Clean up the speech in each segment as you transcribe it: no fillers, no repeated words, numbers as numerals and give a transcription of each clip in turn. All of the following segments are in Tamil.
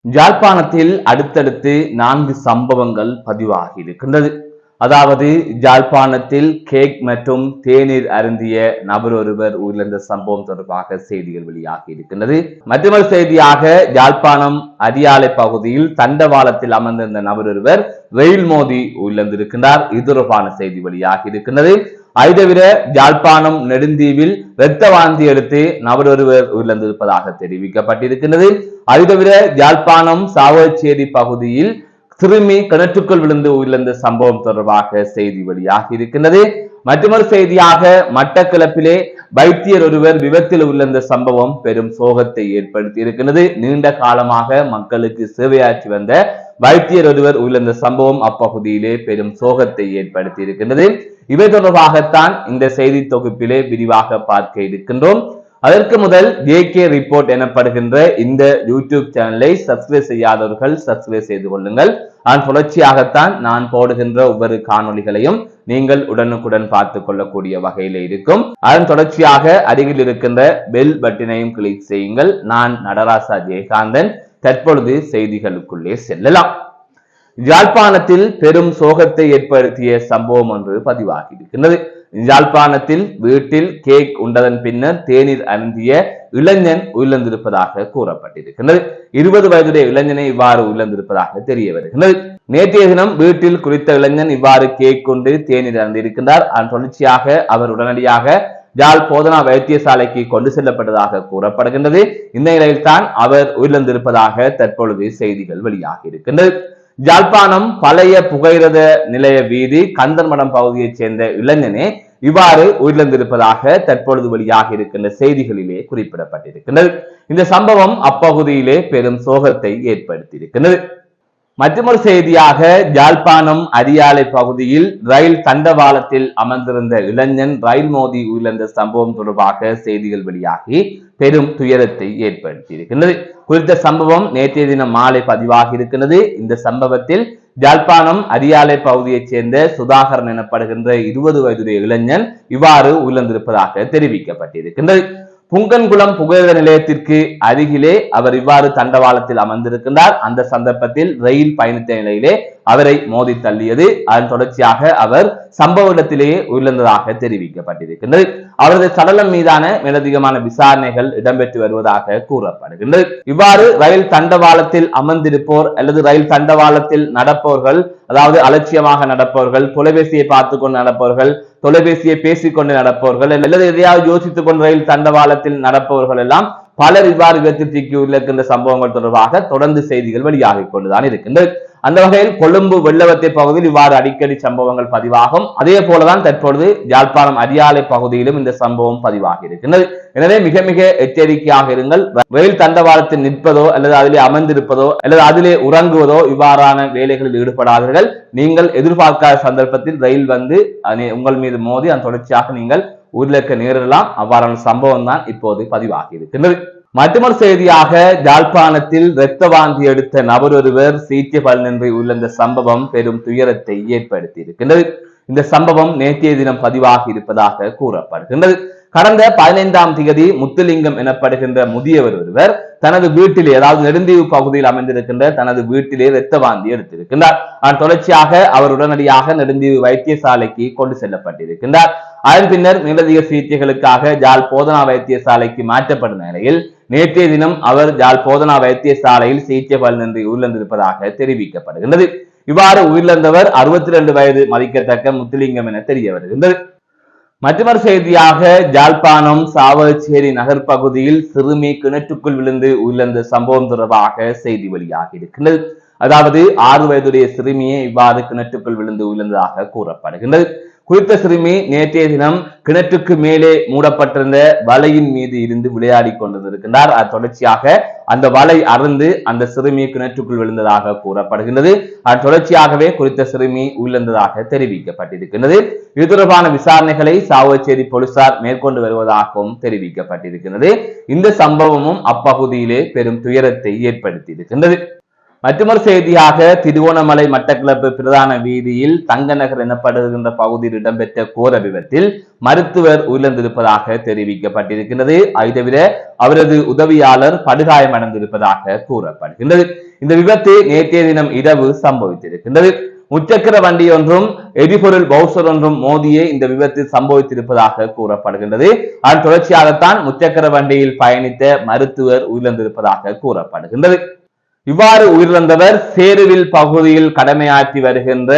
யாழ்ப்பாணத்தில் அடுத்தடுத்து 4 சம்பவங்கள் பதிவாகி இருக்கின்றது. அதாவது யாழ்ப்பாணத்தில் கேக் மற்றும் தேநீர் அருந்திய நபர் ஒருவர் உயிரிழந்த சம்பவம் தொடர்பாக செய்திகள் வெளியாகி இருக்கின்றது. மற்றொரு செய்தியாக யாழ்ப்பாணம் அரியாலை பகுதியில் தண்டவாளத்தில் அமர்ந்திருந்த நபர் ஒருவர் ரயில் மோதி உயிரிழந்திருக்கின்றார். இது தொடர்பான செய்தி வெளியாகி இருக்கின்றது. அதை தவிர யாழ்ப்பாணம் நெடுந்தீவில் இரத்த வாந்தி எடுத்து நபர் ஒருவர் உயிரிழந்திருப்பதாக தெரிவிக்கப்பட்டிருக்கின்றது. அது தவிர யாழ்ப்பாணம் சாவச்சேரி பகுதியில் சிறுமி கிணற்றுக்குள் விழுந்து உயிரிழந்த சம்பவம் தொடர்பாக செய்தி வெளியாகி இருக்கின்றது. மற்றொரு செய்தியாக மட்டக்களப்பிலே வைத்தியர் ஒருவர் விபத்தில் உயிரிழந்த சம்பவம் பெரும் சோகத்தை ஏற்படுத்தி இருக்கின்றது. நீண்ட காலமாக மக்களுக்கு சேவையாற்றி வந்த வைத்தியர் ஒருவர் உயிரிழந்த சம்பவம் அப்பகுதியிலே பெரும் சோகத்தை ஏற்படுத்தி இருக்கின்றது. இவை தொடர்பாகத்தான் இந்த செய்தி தொகுப்பிலே விரிவாக பார்க்க இருக்கின்றோம். அதற்கு முதல் ஜேகே ரிப்போர்ட் எனப்படுகின்ற இந்த யூடியூப் சேனலை சப்ஸ்கிரைப் செய்யாதவர்கள் சப்ஸ்கிரைப் செய்து கொள்ளுங்கள். அதன் தொடர்ச்சியாகத்தான் நான் போடுகின்ற ஒவ்வொரு காணொலிகளையும் நீங்கள் உடனுக்குடன் பார்த்துக் கொள்ளக்கூடிய வகையில இருக்கும். அதன் தொடர்ச்சியாக அருகில் இருக்கின்ற பெல் பட்டனையும் கிளிக் செய்யுங்கள். நான் நடராசா ஜெயகாந்தன். தற்பொழுது செய்திகளுக்குள்ளே செல்லலாம். யாழ்ப்பாணத்தில் பெரும் சோகத்தை ஏற்படுத்திய சம்பவம் ஒன்று பதிவாகி இருக்கின்றது. யாழ்ப்பாணத்தில் வீட்டில் கேக் உண்டதன் பின்னர் தேநீர் அருந்திய இளைஞன் உயிரிழந்திருப்பதாக கூறப்பட்டிருக்கின்றது. 20 வயதுடைய இளைஞனை இவ்வாறு உயிரிழந்திருப்பதாக தெரிய வருகின்றது. நேற்றைய தினம் வீட்டில் குறித்த இளைஞன் இவ்வாறு கேக் கொண்டு தேநீர் அருந்திருக்கின்றார். அதன் தொடர்ச்சியாக அவர் உடனடியாக யாழ் போதனா வைத்தியசாலைக்கு கொண்டு செல்லப்பட்டதாக கூறப்படுகின்றது. இந்த நிலையில்தான் அவர் உயிரிழந்திருப்பதாக தற்பொழுது செய்திகள் வெளியாகி இருக்கின்றது. யாழ்ப்பாணம் பழைய புகையிரத நிலைய வீதி கந்தர்மடம் பகுதியைச் சேர்ந்த இளைஞனே இவ்வாறு உயிரிழந்திருப்பதாக தற்பொழுது வெளியாக இருக்கின்ற செய்திகளிலே குறிப்பிடப்பட்டிருக்கின்றது. இந்த சம்பவம் அப்பகுதியிலே பெரும் சோகத்தை ஏற்படுத்தி இருக்கின்றது. மற்றொரு செய்தியாக யாழ்ப்பாணம் அரியாலை பகுதியில் ரயில் தண்டவாளத்தில் அமர்ந்திருந்த இளைஞன் ரயில் மோதி உயிரிழந்த சம்பவம் தொடர்பாக செய்திகள் வெளியாகி பெரும் துயரத்தை ஏற்படுத்தி இருக்கின்றது. குறித்த சம்பவம் நேற்றைய தினம் மாலை பதிவாகி இருக்கின்றது. இந்த சம்பவத்தில் யாழ்ப்பாணம் அரியாலை பகுதியைச் சேர்ந்த சுதாகரன் எனப்படுகின்ற 20 வயதுடைய இளைஞன் இவ்வாறு உயிரிழந்திருப்பதாக தெரிவிக்கப்பட்டிருக்கின்றது. புங்கன்குளம் புகையிரத நிலையத்திற்கு அருகிலே அவர் இவ்வாறு தண்டவாளத்தில் அமர்ந்திருக்கின்றார். அந்த சந்தர்ப்பத்தில் ரயில் பயணித்த நிலையிலே அவரை மோதி தள்ளியது. அதன் தொடர்ச்சியாக அவர் சம்பவ இடத்திலேயே உயிரிழந்ததாக தெரிவிக்கப்பட்டிருக்கின்றது. அவரது சடலம் மீதான மேலதிகமான விசாரணைகள் இடம்பெற்று வருவதாக கூறப்படுகின்றது. இவ்வாறு ரயில் தண்டவாளத்தில் அமர்ந்திருப்போர் அல்லது ரயில் தண்டவாளத்தில் நடப்பவர்கள், அதாவது அலட்சியமாக நடப்பவர்கள், தொலைபேசியை பார்த்து கொண்டு நடப்பவர்கள், தொலைபேசியை பேசிக்கொண்டு நடப்பவர்கள் அல்லது எதையாவது யோசித்துக் கொண்டு ரயில் தண்டவாளத்தில் நடப்பவர்கள் எல்லாம் பலர் இவ்வாறு விபத்திற்கு உள்ள சம்பவங்கள் தொடர்பாக தொடர்ந்து செய்திகள் வெளியாகிக் கொண்டுதான் இருக்கின்றது. அந்த வகையில் கொழும்பு வெள்ளவத்தை பகுதியில் இவ்வாறு அடிக்கடி சம்பவங்கள் பதிவாகும். அதே போலதான் தற்பொழுது யாழ்ப்பாணம் அரியாலை பகுதியிலும் இந்த சம்பவம் பதிவாகி இருக்கின்றது. எனவே மிக மிக எச்சரிக்கையாக இருங்கள். ரயில் தண்டவாளத்தில் நிற்பதோ அல்லது அதிலே அமர்ந்திருப்பதோ அல்லது அதிலே உறங்குவதோ இவ்வாறான வேலைகளில் ஈடுபடாதீர்கள். நீங்கள் எதிர்பார்க்காத சந்தர்ப்பத்தில் ரயில் வந்து உங்கள் மீது மோதி அதன் தொடர்ச்சியாக நீங்கள் உயிரிழக்க நேரிடலாம். அவ்வாறான சம்பவம் தான் இப்போது பதிவாகி இருக்கின்றது. மற்றொரு செய்தியாக யாழ்ப்பாணத்தில் இரத்த வாந்தி எடுத்த நபர் ஒருவர் சிகிச்சை பலனின்றி உயிரிழந்த சம்பவம் பெரும் துயரத்தை ஏற்படுத்தி இருக்கின்றது. இந்த சம்பவம் நேற்றைய தினம் பதிவாகி இருப்பதாக கூறப்படுகின்றது. கடந்த 15ஆம் தேதி முத்துலிங்கம் எனப்படுகின்ற முதியவர் ஒருவர் தனது வீட்டிலே, அதாவது நெடுந்தீவு பகுதியில் அமைந்திருக்கின்ற தனது வீட்டிலே இரத்த வாந்தி எடுத்திருக்கின்றார். அதன் தொடர்ச்சியாக அவர் உடனடியாக நெடுந்தீவு வைத்தியசாலைக்கு கொண்டு செல்லப்பட்டிருக்கின்றார். அதன் பின்னர் மேலதிக சிகிச்சைகளுக்காக யாழ் போதனா வைத்தியசாலைக்கு மாற்றப்படும் நிலையில் நேற்றைய தினம் அவர் யாழ் போதனா வைத்தியசாலையில் சிகிச்சை பலனின்றி உயிரிழந்திருப்பதாக தெரிவிக்கப்படுகின்றது. இவ்வாறு உயிரிழந்தவர் 62 வயது மதிக்கத்தக்க முத்துலிங்கம் என தெரிய வருகின்றது. மற்றொரு செய்தியாக யாழ்ப்பாணம் சாவச்சேரி நகர் பகுதியில் சிறுமி கிணற்றுக்குள் விழுந்து உயிரிழந்த சம்பவம் தொடர்பாக செய்தி வெளியாகி இருக்கின்றது. அதாவது 6 வயதுடைய சிறுமியே இவ்வாறு கிணற்றுக்குள் விழுந்து உயிரிழந்ததாக கூறப்படுகின்றது. குறித்த சிறுமி நேற்றைய தினம் கிணற்றுக்கு மேலே மூடப்பட்டிருந்த வலையின் மீது இருந்து விளையாடி கொண்டிருக்கின்றார். அது தொடர்ச்சியாக அந்த வலை அறுந்து அந்த சிறுமி கிணற்றுக்குள் விழுந்ததாக கூறப்படுகின்றது. அது தொடர்ச்சியாகவே குறித்த சிறுமி உயிரிழந்ததாக தெரிவிக்கப்பட்டிருக்கின்றது. இது தொடர்பான விசாரணைகளை சாவச்சேரி போலீசார் மேற்கொண்டு வருவதாகவும் தெரிவிக்கப்பட்டிருக்கின்றது. இந்த சம்பவமும் அப்பகுதியிலே பெரும் துயரத்தை ஏற்படுத்தி இருக்கின்றது. மற்றொரு செய்தியாக திருவோணமலை மட்டக்களப்பு பிரதான வீதியில் தங்கநகர் எனப்படுகின்ற பகுதியில் இடம்பெற்ற கோர விபத்தில் மருத்துவர் உயிரிழந்திருப்பதாக தெரிவிக்கப்பட்டிருக்கின்றது. அதை தவிர அவரது உதவியாளர் படுகாயமடைந்திருப்பதாக கூறப்படுகின்றது. இந்த விபத்து நேற்றைய தினம் இரவு சம்பவித்திருக்கின்றது. முச்சக்கர வண்டி ஒன்றும் எரிபொருள் பவுசர் ஒன்றும் மோதியே இந்த விபத்து சம்பவித்திருப்பதாக கூறப்படுகின்றது. அதன் தொடர்ச்சியாகத்தான் முச்சக்கர வண்டியில் பயணித்த மருத்துவர் உயிரிழந்திருப்பதாக கூறப்படுகின்றது. இவ்வாறு உயிரிழந்தவர் சேருவில் பகுதியில் கடமையாற்றி வருகின்ற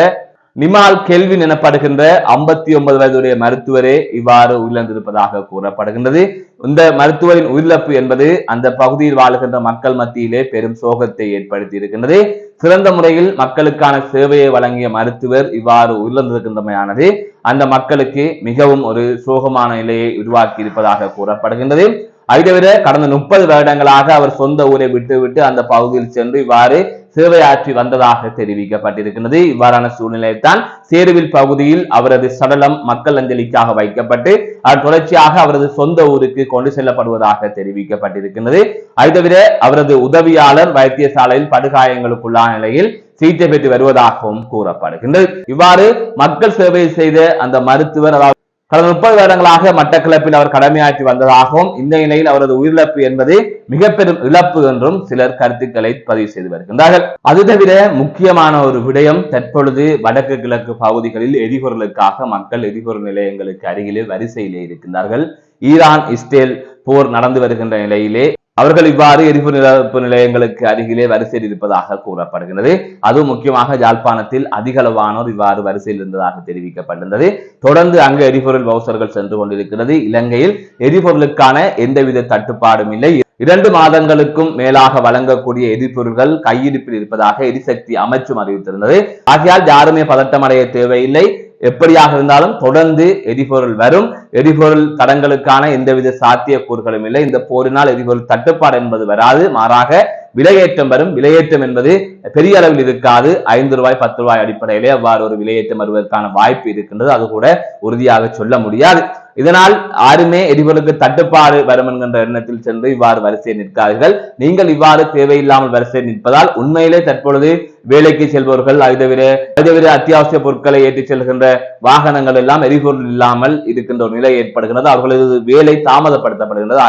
நிமால் கெல்வின் எனப்படுகின்ற 59 வயதுடைய மருத்துவரே இவ்வாறு உயிரிழந்திருப்பதாக கூறப்படுகின்றது. இந்த மருத்துவரின் உயிரிழப்பு என்பது அந்த பகுதியில் வாழுகின்ற மக்கள் மத்தியிலே பெரும் சோகத்தை ஏற்படுத்தி இருக்கின்றது. சிறந்த முறையில் மக்களுக்கான சேவையை வழங்கிய மருத்துவர் இவ்வாறு உயிரிழந்திருக்கின்றமையானது அந்த மக்களுக்கு மிகவும் ஒரு சோகமான நிலையை உருவாக்கி இருப்பதாக கூறப்படுகின்றது. அதுதவிர கடந்த 30 வருடங்களாக அவர் சொந்த ஊரை விட்டுவிட்டு அந்த பகுதியில் சென்று இவ்வாறு சேவையாற்றி வந்ததாக தெரிவிக்கப்பட்டிருக்கிறது. இவ்வாறான சூழ்நிலைத்தான் சேருவில் பகுதியில் அவரது சடலம் மக்கள் அஞ்சலிக்காக வைக்கப்பட்டு அதன் தொடர்ச்சியாக அவரது சொந்த ஊருக்கு கொண்டு செல்லப்படுவதாக தெரிவிக்கப்பட்டிருக்கிறது. அதுதவிர அவரது உதவியாளர் வைத்தியசாலையில் படுகாயங்களுக்குள்ளான நிலையில் சிகிச்சை பெற்று வருவதாகவும் கூறப்படுகின்றது. இவ்வாறு மக்கள் சேவை செய்த அந்த மருத்துவர் கடந்த 30 வருடங்களாக மட்டக்களப்பில் அவர் கடமையாற்றி வந்ததாகவும் இந்த நிலையில் அவரது உயிரிழப்பு என்பது மிக பெரும் இழப்பு என்றும் சிலர் கருத்துக்களை பதிவு செய்து வருகின்றார்கள். அது தவிர முக்கியமான ஒரு விடயம், தற்பொழுது வடக்கு கிழக்கு பகுதிகளில் எரிபொருளுக்காக மக்கள் எரிபொருள் நிலையங்களுக்கு அருகிலே வரிசையிலே இருக்கின்றார்கள். ஈரான் இஸ்ரேல் போர் நடந்து வருகின்ற நிலையிலே அவர்கள் இவ்வாறு எரிபொருள் நிலையங்களுக்கு அருகிலே வரிசையில் இருப்பதாக கூறப்படுகிறது. அதுவும் முக்கியமாக யாழ்ப்பாணத்தில் அதிக அளவானோர் இவ்வாறு வரிசையில் இருந்ததாக தெரிவிக்கப்பட்டிருந்தது. தொடர்ந்து அங்கு எரிபொருள் வவுச்சர்கள் சென்று கொண்டிருக்கிறது. இலங்கையில் எரிபொருளுக்கான எந்தவித தட்டுப்பாடும் இல்லை. 2 மாதங்களுக்கும் மேலாக வழங்கக்கூடிய எரிபொருள்கள் கையிருப்பில் இருப்பதாக எரிசக்தி அமைச்சும் அறிவித்திருந்தது. ஆகையால் யாருமே பதட்டமடைய தேவையில்லை. எப்படியாக இருந்தாலும் தொடர்ந்து எரிபொருள் வரும். எரிபொருள் தடங்களுக்கான எந்தவித சாத்தியக்கூறுகளும் இல்லை. இந்த போரினால் எரிபொருள் தட்டுப்பாடு என்பது வராது, மாறாக விலையேற்றம் வரும். விலையேற்றம் என்பது பெரிய அளவில் இருக்காது. 5 ரூபாய் 10 ரூபாய் அடிப்படையிலே அவ்வாறு ஒரு விலையேற்றம் வருவதற்கான வாய்ப்பு இருக்கின்றது. அது கூட உறுதியாக சொல்ல முடியாது. இதனால் யாருமே எரிபொருளுக்கு தட்டுப்பாடு வரும் என்கின்ற எண்ணத்தில் சென்று இவ்வாறு வரிசையை நிற்கார்கள். நீங்கள் இவ்வாறு தேவையில்லாமல் வரிசையை நிற்பதால் உண்மையிலே தற்பொழுது வேலைக்கு செல்பவர்கள் அதுவிட அத்தியாவசிய பொருட்களை ஏற்றிச் செல்கின்ற வாகனங்கள் எல்லாம் எரிபொருள் இல்லாமல் இருக்கின்ற ஒரு நிலை ஏற்படுகிறது. அவர்களது வேலை தாமதப்படுத்தப்படுகின்றது.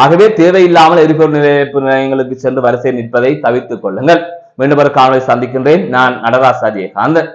ஆகவே தேவையில்லாமல் எரிபொருள் நிலையங்களுக்கு சென்று வரிசை நிற்பதை தவிர்த்துக் கொள்ளுங்கள். மீண்டும் ஒரு காணொலி சந்திக்கின்றேன். நான் நடராஜ் அஜயகாந்தன்.